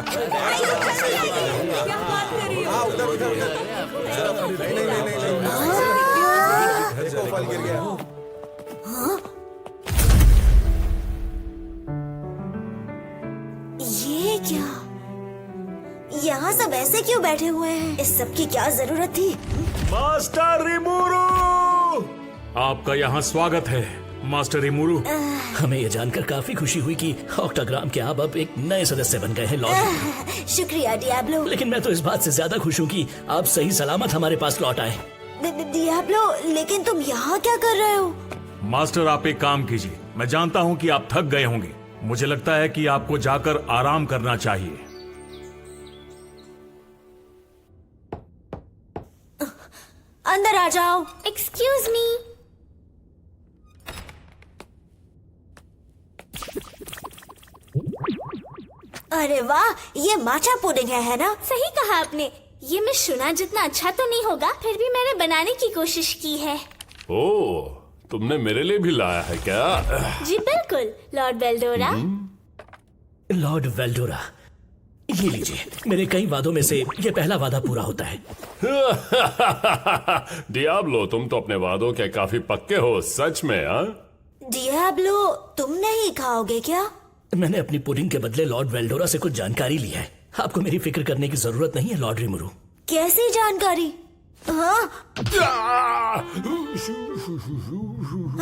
क्या बात कर रही हो? उधर उधर उधर। नहीं देखो फल गिर गया। ये क्या? यहाँ सब ऐसे क्यों बैठे हुए हैं? इस सब की क्या जरूरत थी? मास्टर रिमुरु, आपका यहाँ स्वागत है मास्टर रिमुरु। हमें ये जानकर काफी खुशी हुई कि ऑक्टाग्राम के आप अब एक नए सदस्य बन गए हैं लॉर्ड। शुक्रिया डियाब्लो। लेकिन मैं तो इस बात से ज्यादा खुश हूँ कि आप सही सलामत हमारे पास लौट आए। डियाब्लो, लेकिन तुम यहाँ क्या कर रहे हो? मास्टर आप एक काम कीजिए, मैं जानता हूँ कि आप थक गए होंगे। मुझे लगता है कि आपको जाकर आराम करना चाहिए। अंदर आ जाओ। Excuse me. अरे वाह, ये माचा पुडिंग है ना? सही कहा आपने। ये मैं शुना जितना अच्छा तो नहीं होगा, फिर भी मैंने बनाने की कोशिश की है। ओह, तुमने मेरे लिए भी लाया है क्या? जी बिल्कुल, लॉर्ड वेल्डोरा। लॉर्ड वेल्डोरा, ये लीजिए। मेरे कई वादों में से ये पहला वादा पूरा होता है। डियाब्लो, तुम तो अपने वादों के काफी पक्के हो, सच में। हाँ, डियाब्लो, तुम नहीं खाओगे क्या? मैंने अपनी पुडिंग के बदले लॉर्ड वेल्डोरा से कुछ जानकारी ली है। आपको मेरी फिक्र करने की जरूरत नहीं है लॉर्ड रिमुरु। कैसी जानकारी? हाँ,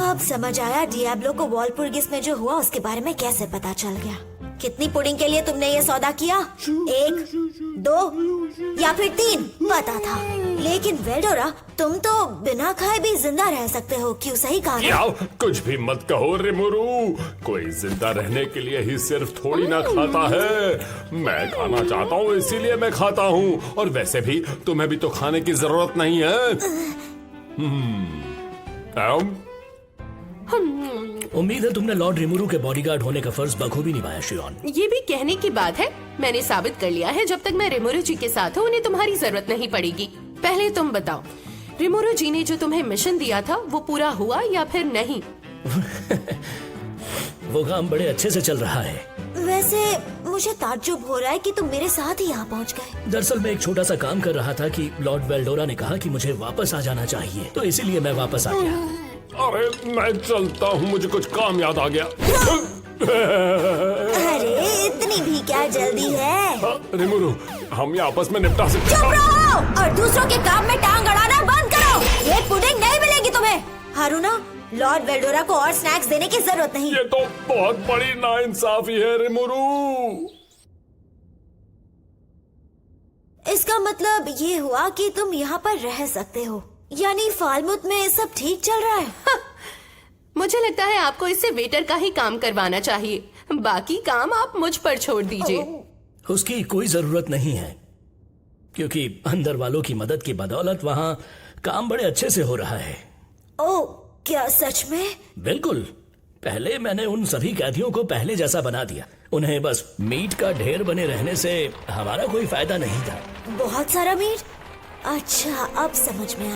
अब समझ आया डियाब्लो को वॉलपुर्गिस में जो हुआ उसके बारे में कैसे पता चल गया। कितनी पुडिंग के लिए तुमने ये सौदा किया? 1, 2 या फिर 3? पता था। लेकिन वेल्डोरा, तुम तो बिना खाए भी जिंदा रह सकते हो, क्यों? सही कहा ना? याओ, कुछ भी मत कहो रिमुरु। कोई जिंदा रहने के लिए ही सिर्फ थोड़ी ना खाता है। मैं खाना चाहता हूँ, इसीलिए मैं खाता हूँ। और वैसे भी तुम्हें भी तो खाने की जरूरत नहीं है। उम्मीद है तुमने लॉर्ड रिमुरु के बॉडीगार्ड होने का फर्ज बखूबी निभाया शियोन। ये भी कहने की बात है। मैंने साबित कर लिया है, जब तक मैं रिमुरु जी के साथ हूँ उन्हें तुम्हारी जरूरत नहीं पड़ेगी। पहले तुम बताओ, रिमुरु जी ने जो तुम्हें मिशन दिया था वो पूरा हुआ या फिर नहीं? वो काम बड़े अच्छे से चल रहा है। वैसे मुझे ताज्जुब हो रहा है कि तुम मेरे साथ ही यहाँ पहुँच गए। दरअसल मैं एक छोटा सा काम कर रहा था कि लॉर्ड वेल्डोरा ने कहा कि मुझे वापस आ जाना चाहिए, तो इसीलिए मैं वापस आ गया। अरे मैं चलता हूँ, मुझे कुछ काम याद आ गया। अरे इतनी भी क्या जल्दी है? रिमुरु, हम ये आपस में निपटा सकते चुप हैं। रहो और दूसरों के काम में टांग अड़ाना बंद करो। ये पुडिंग नहीं मिलेगी तुम्हें। हारूना, लॉर्ड वेल्डोरा को और स्नैक्स देने की जरूरत नहीं। ये तो बहुत बड़ी नाइंसाफी है रिमुरु। इसका मतलब ये हुआ कि तुम यहाँ पर रह सकते हो, यानी फालमुत में सब ठीक चल रहा है। मुझे लगता है आपको इससे वेटर का ही काम करवाना चाहिए। बाकी काम आप मुझ पर छोड़ दीजिए। उसकी कोई जरूरत नहीं है, क्योंकि अंदर वालों की मदद की बदौलत वहाँ काम बड़े अच्छे से हो रहा है। ओह, क्या सच में? बिल्कुल। पहले मैंने उन सभी कैदियों को पहले जैसा बना दिया। उन्हें बस मीट का ढेर बने रहने से हमारा कोई फायदा नहीं था। बहुत सारा मीट? अच्छा, अब समझ में